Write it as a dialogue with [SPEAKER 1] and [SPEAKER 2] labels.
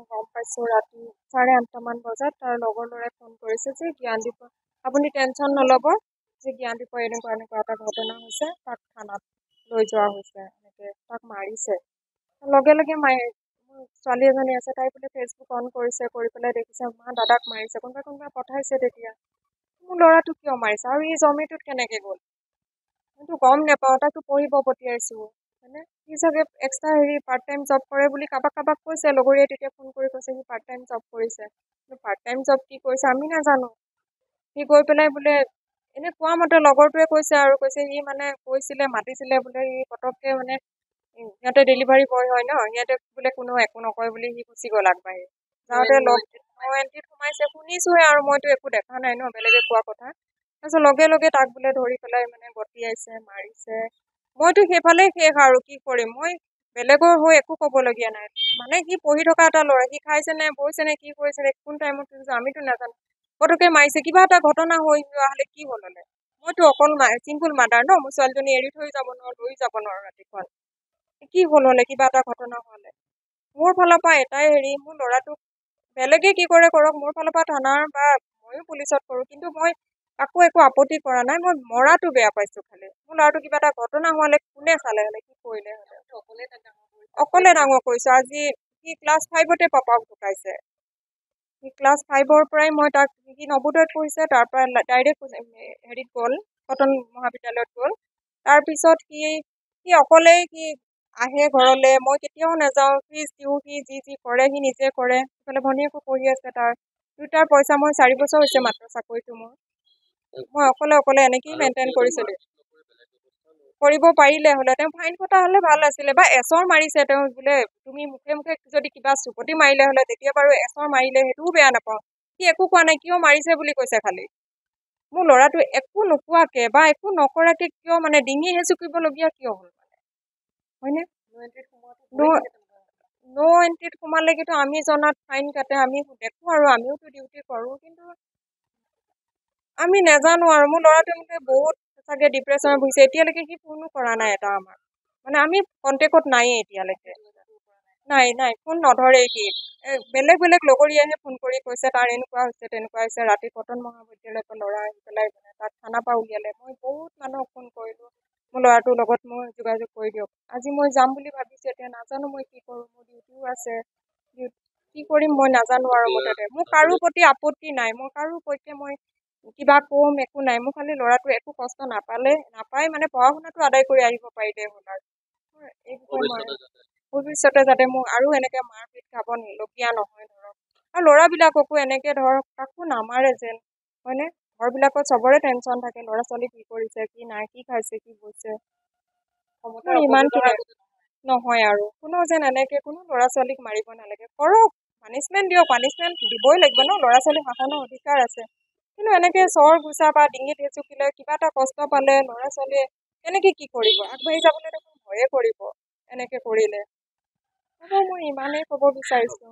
[SPEAKER 1] মই গম পাইছোঁ ৰাতি 8:30মান বজাত তাৰ লগৰ ল'ৰাই ফোন কৰিছে যে জ্ঞানদীপ আপুনি টেনশ্যন নল'ব যে জ্ঞানদীপৰ এনেকুৱা এটা ঘটনা হৈছে তাক থানাত লৈ যোৱা হৈছে এনেকৈ তাক মাৰিছে লগে লগে মোৰ ছোৱালী এজনী আছে তাই বোলে ফেচবুক অন কৰিছে কৰি পেলাই দেখিছে মা দাদাক মাৰিছে কোনোবাই পঠাইছে তেতিয়া মোৰ ল'ৰাটোক কিয় মাৰিছে আৰু ই জমিটোত কেনেকৈ গ'ল মইতো গম নাপাওঁ তাকতো পঢ়িব পঠিয়াইছোঁ হয়নে সি চাগে এক্সট্ৰা পাৰ্ট টাইম জব কৰে বুলি কাৰোবাক কৈছে লগৰীয়ে তেতিয়া ফোন কৰি কৈছে সি পাৰ্ট টাইম জব কৰিছে কিন্তু পাৰ্ট টাইম জব কি কৰিছে আমি নাজানো সি গৈ পেলাই বোলে এনেই কোৱা মতে লগৰটোৱে কৈছে আৰু কৈছে সি মানে কৈছিলে মাতিছিলে বোলে সি পটককৈ মানে সিহঁতে ডেলিভাৰী বয় হয় ন সিহঁতে বোলে কোনো একো নকয় বুলি সি গুচি গ'ল আগবাঢ়ি যাওঁতে এণ্ট্ৰিত সোমাইছে শুনিছোহে আৰু মইতো একো দেখা নাই ন বেলেগে কোৱা কথা তাৰপিছত লগে লগে তাক বোলে ধৰি পেলাই মানে গতিয়াইছে মাৰিছে মইতো সেইফালে শেষ আৰু কি কৰিম মই বেলেগৰ হৈ একো ক'বলগীয়া নাই মানে সি পঢ়ি থকা এটা ল'ৰা সি খাইছে নে বৈছে নে কি কৰিছে নে কোন টাইমত আমিতো নাজানো পটকে মাৰিছে কিবা এটা ঘটনা হৈ যোৱা হ'লে কি হ'ল হ'লে মইতো অকল চিংগুল মাদাৰ ন মোৰ ছোৱালীজনী এৰি থৈ যাব নোৱাৰো লৈ যাব নোৱাৰো ৰাতিপুৱা কি হ'ল হ'লে কিবা এটা ঘটনা হ'লে মোৰ ফালৰ পৰা এটাই মোৰ ল'ৰাটোক বেলেগে কি কৰে কৰক মোৰ ফালৰ পৰা থানাৰ বা ময়ো পুলিচত কৰোঁ কিন্তু মই কাকো একো আপত্তি কৰা নাই মই মৰাটো বেয়া পাইছোঁ খালি মোৰ ল'ৰাটো কিবা এটা ঘটনা হোৱালে কোনে চালে হ'লে কি কৰিলে হ'লে অকলে ডাঙৰ কৰিছোঁ আজি সি ক্লাছ 5তে পাপাক ঢুকাইছে সি ক্লাছ 5ৰ পৰাই মই তাক সি নৱোদয়ত পঢ়িছে তাৰ পৰা ডাইৰেক্ট হেৰিত গ'ল কটন মহাবিদ্যালয়ত গ'ল তাৰপিছত সি অকলেই সি আহে ঘৰলৈ মই কেতিয়াও নাযাওঁ ফিজ দিওঁ সি যি কৰে সি নিজে কৰে সেইফালে ভনীয়েকো পঢ়ি আছে তাৰ দুটাৰ পইচা মই 4 বছৰ হৈছে মাত্ৰ চাকৰিটো মই অকলে এনেকেই মেইনটেইন কৰিছিলোঁ কৰিব পাৰিলে হ'লে তেওঁ ফাইন কটা হ'লে ভাল আছিলে বা এচৰ মাৰিছে তেওঁ বোলে তুমি মুখে মুখে যদি কিবা চুপতি মাৰিলে হ'লে তেতিয়া বাৰু এচৰ মাৰিলে সেইটোও বেয়া নাপাওঁ সি একো কোৱা নাই কিয় মাৰিছে বুলি কৈছে খালি মোৰ ল'ৰাটো একো নোকোৱাকে বা একো নকৰাকে কিয় মানে ডিঙি হেঁচুকিবলগীয়া কিয় হ'ল মানে হয়নে ন' এণ্ট্ৰিত সোমালেগেতো আমি জনাত ফাইন কাটে আমি দেখোঁ আৰু আমিওতো ডিউটি কৰোঁ কিন্তু আমি নাজানো আৰু মোৰ ল'ৰাটোৱে মোকে বহুত চাগে ডিপ্ৰেশ্যনত ভুগিছে এতিয়ালৈকে সি ফোনো কৰা নাই এটা আমাক মানে আমি কণ্টেক্টত নায়েই এতিয়ালৈকে নাই ফোন নধৰেই সি বেলেগ লগৰীয়াহে ফোন কৰি কৈছে তাৰ এনেকুৱা হৈছে তেনেকুৱা হৈছে ৰাতি কটন মহাবিদ্যালয়ৰ পৰা ল'ৰা আহি পেলাই মানে তাক থানাৰ পৰা উলিয়ালে মই বহুত মানুহক ফোন কৰিলোঁ মোৰ ল'ৰাটোৰ লগত মই যোগাযোগ কৰি দিয়ক আজি মই যাম বুলি ভাবিছোঁ এতিয়া নাজানো মই কি কৰোঁ মোৰ ডিউটিও আছে কি কৰিম মই নাজানো আৰু মুঠতে মোৰ কাৰো প্ৰতি আপত্তি নাই মই কাৰো পক্ষে মই কিবা কম একো নাই মোৰ খালি ল'ৰাটো একো কষ্ট নাপায় মানে পঢ়া শুনাটো আদায় কৰি আহিব পাৰিলে হ'ল আৰু ভৱিষ্যতে যাতে মোক আৰু এনেকে মাৰপিট খাবলগীয়া নহয় ধৰক আৰু ল'ৰাবিলাককো এনেকে ধৰক কাকো নামাৰে যেন হয়নে ঘৰবিলাকত চবৰে টেনশ্যন থাকে ল'ৰা ছোৱালী কি কৰিছে কি নাই কি খাইছে কি বৈছে ইমানখিনি নহয় আৰু কোনো যেন এনেকে কোনো ল'ৰা ছোৱালীক মাৰিব নালাগে কৰক পানিছমেণ্ট দিয়ক পানিছমেণ্ট দিবই লাগিব ন ল'ৰা ছোৱালী শাসনৰ অধিকাৰ আছে কিন্তু এনেকে চৰ ঘোচা বা ডিঙিত হেঁচুকিলে কিবা এটা কষ্ট পালে ল'ৰা ছোৱালীয়ে কেনেকে কি কৰিব আগবাঢ়ি যাবলৈ দেখোন ভয়ে কৰিব এনেকে কৰিলে হ'ব মই ইমানেই ক'ব বিচাৰিছোঁ